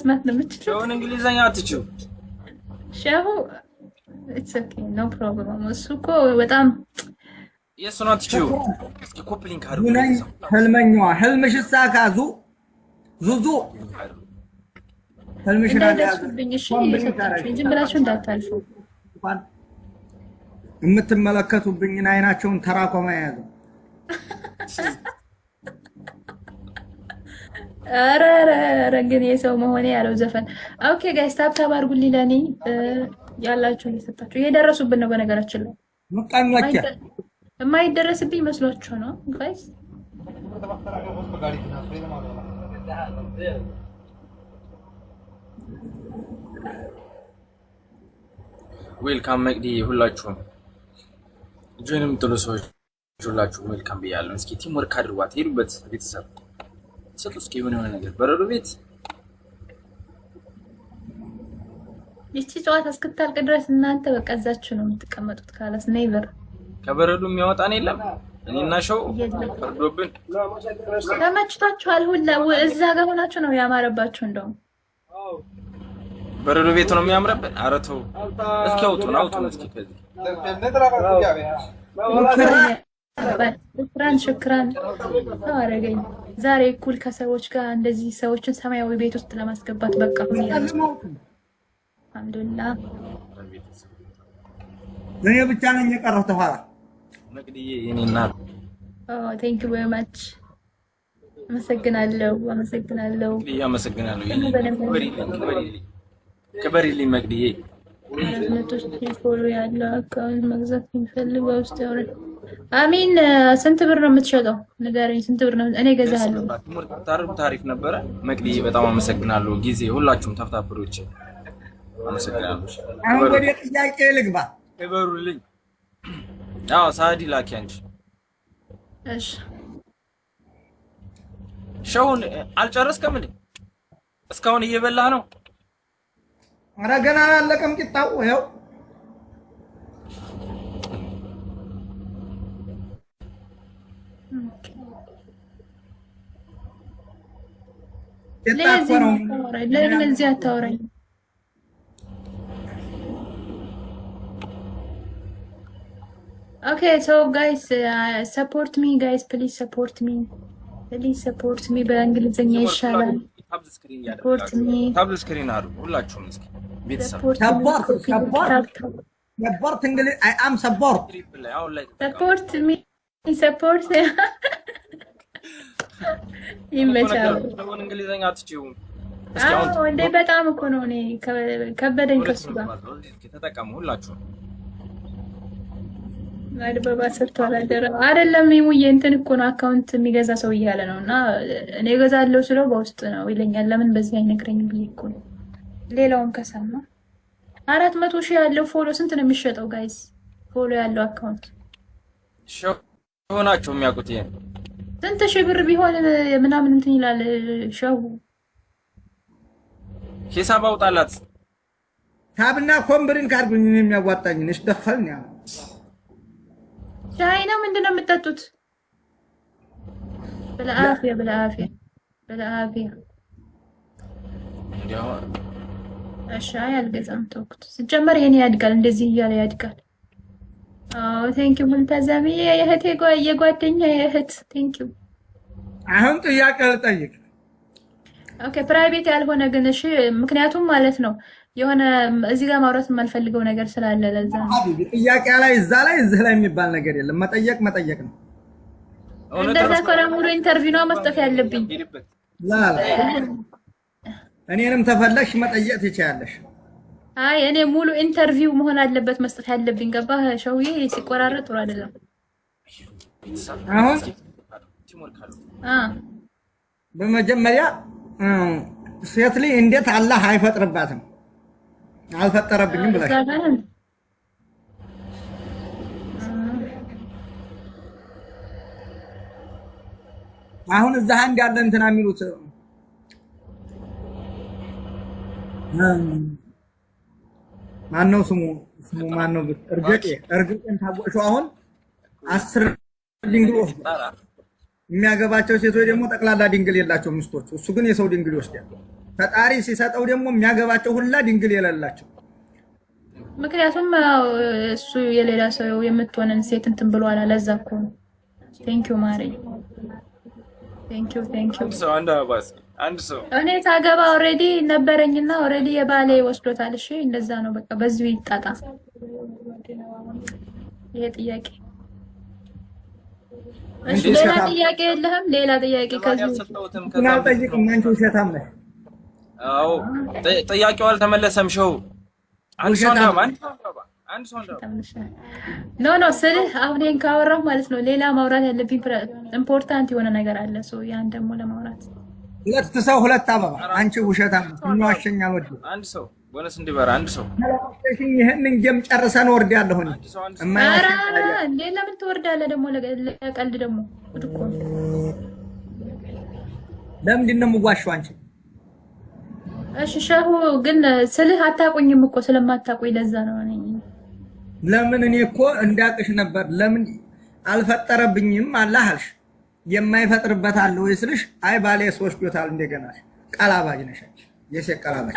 መስማት ነው የምትችለው? ሸውን እንግሊዘኛ አትችው? ሸሁ it's okay no problem እሱ እኮ በጣም የሱን አትችው። እስኪ ኮፕሊንግ አድርጉ። ህልመኛዋ ህልምሽ ሳካዙ ዙዙ ህልምሽ እንዳያዙብኝ እሺ እየሰጣችሁ ዝም ብላችሁ እንዳታልፉ። የምትመለከቱብኝን አይናቸውን ተራኮማ ያዙ። አረ ግን የሰው መሆኔ ያለው ዘፈን። ኦኬ ጋይስ ታፕ አድርጉልኝ ለኔ ያላችሁ እየሰጣችሁ እየደረሱብን ነው። በነገራችን ላይ ሙቀመከ የማይደረስብኝ መስሏችሁ ነው ጋይስ? ዌልካም መቅዲ ሁላችሁም ጆይንም ጥሉ ሰዎች ሁላችሁም ዌልካም ብያለሁ። እስኪ ቲም ወርክ አድርጓት ሄዱበት ቤተሰብ ሰጡ። እስኪ የሆነ ነገር በረዶ ቤት ይቺ ጨዋታ እስክታልቅ ድረስ እናንተ በቃ እዛችሁ ነው የምትቀመጡት። ካላስ ኔቨር ከበረዶ የሚያወጣን የለም። እኔና ሸው ፈርዶብን ተመችቷችኋል። ሁላ እዛ ጋር ሆናችሁ ነው ያማረባችሁ። እንደውም በረዶ ቤት ነው የሚያምረብን። ኧረ ተው እስኪ አውጡን እስኪ ከዚህ ሽክራን ታረገኝ። ዛሬ እኩል ከሰዎች ጋር እንደዚህ ሰዎችን ሰማያዊ ቤት ውስጥ ለማስገባት በቃ አልሐምዱሊላህ። እኔ ብቻ ነኝ የቀረው ተኋላ መቅዲዬ የኔና ቴንክ ዩ ቬሪ ማች አመሰግናለሁ። ክበሪልኝ መቅዲዬ። ፎሎ ያለው አካውንት መግዛት የሚፈልግ ውስጥ ያወራል። አሚን ስንት ብር ነው የምትሸጠው? ንገረኝ። ስንት ብር ነው? እኔ እገዛለሁ። ታሪፍ ነበረ መቅዲዬ። በጣም አመሰግናለሁ። ጊዜ ሁላችሁም ተፍታፍሮች አመሰግናለሁ። አሁን ወደ ጥያቄ ልግባ። ክበሩልኝ። አዎ ሳዲ ላኪ አንቺ። እሺ ሸውን አልጨረስከም እንዴ? እስካሁን እየበላህ ነው? ኧረ ገና አላለቀም ቂጣው። ይኸው ለምን እዚህ አታወራኝ? Okay, so guys, support me, guys. Please support me. በእንግሊዝኛ ይሻላል። support me. ታብ ስክሪን አድርጉ ሁላችሁም እስኪ ቤተሰብ ሰፖርት እንግሊዝ I am support ይመቻል። እንግሊዝኛ አትችይውም? እንዴ በጣም እኮ ነው እኔ ከበደኝ ከሱ ጋር ተጠቀሙ ሁላችሁም። አድበባ ሰርቷል አይደለም ይሙዬ እንትን እኮ ነው አካውንት የሚገዛ ሰው እያለ ነው። እና እኔ እገዛለሁ ስለው በውስጥ ነው ይለኛል። ለምን በዚህ አይነግረኝም ብዬ እኮ ነው። ሌላውም ከሰማ 400,000 ያለው ፎሎ ስንት ነው የሚሸጠው ጋይስ? ፎሎ ያለው አካውንት ሆናችሁ የሚያውቁት ይሄን ስንት ሺህ ብር ቢሆን ምናምን እንትን ይላል። ሸው ሂሳብ አውጣላት። ታብና ኮምብሪን ካርጉኝ የሚያዋጣኝ ነሽ ደኸልኝ ያ ሻይ ነው ምንድነው የምትጠጡት? بالعافية ሻይ አልገዛም ተውኩት። ሲጀመር ይሄን ያድጋል እንደዚህ እያለ ያድጋል። ቴንክ ዩ ሙልተዛሚ የእህቴ የጓደኛ የእህት ቴንክ ዩ። አሁን ጥያቄ ልጠይቅ። ኦኬ ፕራይቬት ያልሆነ ግን እሺ፣ ምክንያቱም ማለት ነው የሆነ እዚህ ጋር ማውራት የማልፈልገው ነገር ስላለ ለዛ ነው። ጥያቄ ላይ እዛ ላይ እዚህ ላይ የሚባል ነገር የለም። መጠየቅ ነው። እንደዛ ከሆነ ሙሉ ኢንተርቪው ነው መስጠት ያለብኝ። ላላ እኔንም ተፈለግሽ መጠየቅ ትችያለሽ። አይ እኔ ሙሉ ኢንተርቪው መሆን አለበት መስጠት ያለብኝ። ገባህ? ሸውዬ ሲቆራረጥ ጥሩ አይደለም። አሁን በመጀመሪያ ሴት ልጅ እንዴት አላህ አይፈጥርባትም? አልፈጠረብኝም ብለሽ አሁን እዛ አንድ ያለ እንትና የሚሉት ማነው ስሙ ማነው? እርግጤን ታወቀው። አሁን 10 ድንግል የሚያገባቸው ሴቶች ደግሞ ጠቅላላ ድንግል የላቸው ሚስቶች። እሱ ግን የሰው ድንግል ይወስዳል። ፈጣሪ ሲሰጠው ደግሞ የሚያገባቸው ሁላ ድንግል የሌላቸው። ምክንያቱም እሱ የሌላ ሰው የምትሆንን ሴት እንትን ብሏል። ለዛ እኮ ነው። ቴንኪው ማሪ ቴንኪው። አንድ ሰው እኔ ሳገባ ኦልሬዲ ነበረኝና ኦልሬዲ የባሌ ወስዶታል። እሺ እንደዛ ነው በቃ በዚሁ ይጣጣ። ይሄ ጥያቄ እሺ፣ ሌላ ጥያቄ የለህም? ሌላ ጥያቄ ከዚህ ምናል ጠይቅ። አንቺ ውሸታም ነሽ። አዎ ጥያቄው አልተመለሰም። ሸው አንድ ሰው ኖ ስልህ አሁን ይሄን ካወራሁ ማለት ነው ሌላ ማውራት ያለብኝ ኢምፖርታንት የሆነ ነገር አለ። ያን ደግሞ ለማውራት ሁለት ሰው ሁለት አበባ። አንቺ ውሸታም ነሽ። ምን ዋሸኛል? ወድ አንድ ሰው ቦነስ እንዲበራ አንድ ሰው ይሄንን ጌም ጨርሰን ወርዳለሁ እኔ ኧረ እንዴ ለምን ትወርዳለህ ደግሞ? ለቀልድ ደግሞ እኮ ለምንድን ነው የምዋሸው አንቺ? እሺ ሸሁ ግን ስልህ አታውቁኝም እኮ ስለማታውቁኝ ለዛ ነው እኔ ለምን እኔ እኮ እንዳቅሽ ነበር። ለምን አልፈጠረብኝም አላህ አልሽ። የማይፈጥርበት አለ ወይ ስልሽ አይ ባሌ ወስዶታል። እንደገና ቀላባጅ ነሽ አንቺ፣ የሴት ቀላባጅ።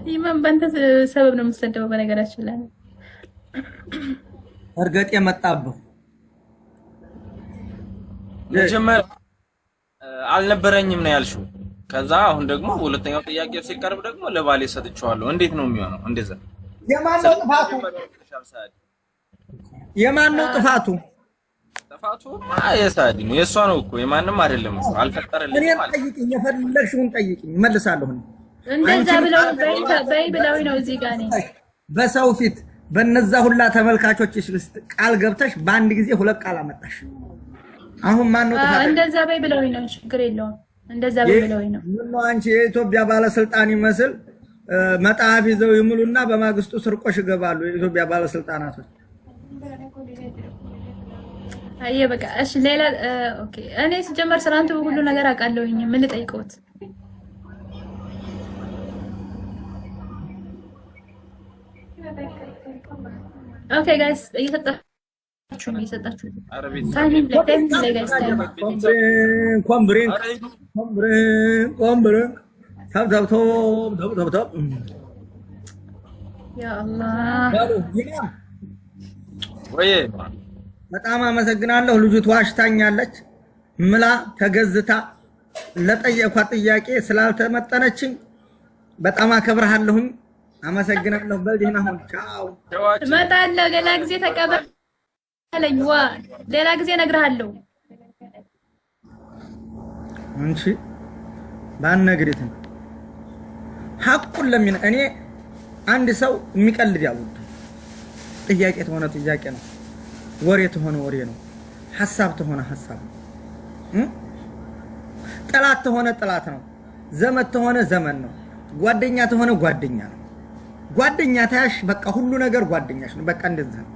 ይማን በእንተ ሰበብ ነው የምትሰደበው። በነገራችን ላይ እርገጥ የመጣብህ መጀመሪያ አልነበረኝም ነው ያልሽው። ከዛ አሁን ደግሞ ሁለተኛው ጥያቄ ሲቀርብ ደግሞ ለባሌ ሰጥቼዋለሁ። እንዴት ነው የሚሆነው? እንደዛ የማን ነው ጥፋቱ? የማን ነው ጥፋቱ? ጥፋቱ የሳዲ ነው። የሷ ነው እኮ የማንም አይደለም። አልፈጠረልኝም ማለት እኔ ጠይቂኝ፣ የፈለግሽውን ጠይቂኝ እመልሳለሁ። እንደዛ ብለው በይ ብለው ነው እዚህ ጋር ነኝ። በሰው ፊት በነዛ ሁላ ተመልካቾችሽ ውስጥ ቃል ገብተሽ በአንድ ጊዜ ሁለት ቃል አመጣሽ። አሁን ማን ነው ጥፋቱ? እንደዛ በይ ብለው ነው። ችግር የለውም። እንደዛ በይ ብለው ነው። ምን አንቺ የኢትዮጵያ ባለስልጣን ይመስል መጣፍ ይዘው ይሙሉና በማግስቱ ስርቆሽ ይገባሉ የኢትዮጵያ ባለስልጣናቶች። አየ በቃ እሺ። ሌላ ኦኬ። እኔ ሲጀመር ስራንቱ ሁሉ ነገር አውቃለሁኝ። ምን ልጠይቀውት? ኦኬ ጋይስ እየሰጣችሁ ታይም ላይ ጋይስ ታይም ኮምብሪንግ ታብ ያ አላህ ወይ በጣም አመሰግናለሁ። ልጅቷ ዋሽታኛለች ምላ ተገዝታ ለጠየኳት ጥያቄ ስላልተመጠነችኝ በጣም አከብርሃለሁኝ። አመሰግናለሁ። በልዲና ሁን ቻው። እመጣለሁ። ሌላ ጊዜ ተቀበለኝ። ሌላ ጊዜ እነግርሃለሁ። እንቺ ባነግሪት ሐቁን ለምን እኔ አንድ ሰው የሚቀልድ ያውድ ጥያቄ ተሆነ ጥያቄ ነው፣ ወሬ ተሆነ ወሬ ነው፣ ሐሳብ ተሆነ ሐሳብ ነው፣ ጠላት ተሆነ ጠላት ነው፣ ዘመድ ተሆነ ዘመን ነው፣ ጓደኛ ተሆነ ጓደኛ ነው። ጓደኛ ታያሽ በቃ ሁሉ ነገር ጓደኛሽ ነው። በቃ እንደዛ ነው።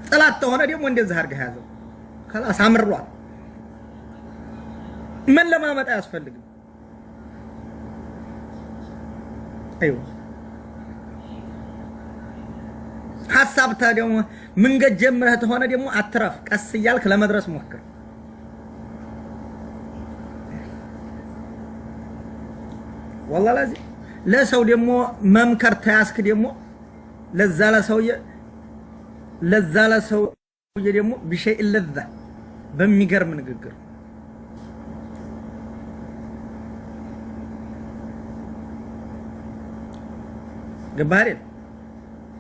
ጠላት ተሆነ ደግሞ እንደዛ አድርገህ ያዘው። خلاص አምሯል። ምን ለማመጣ ያስፈልግም። አይው ሐሳብ ታዲያ መንገድ ጀምረህ ተሆነ ደግሞ አትረፍ። ቀስ እያልክ ለመድረስ ሞክር። والله لازم ለሰው ደግሞ መምከር ታያስክ ደግሞ ለዛ ለሰውዬ ደግሞ بشيء لذة በሚገርም ንግግር ገባህ አይደል?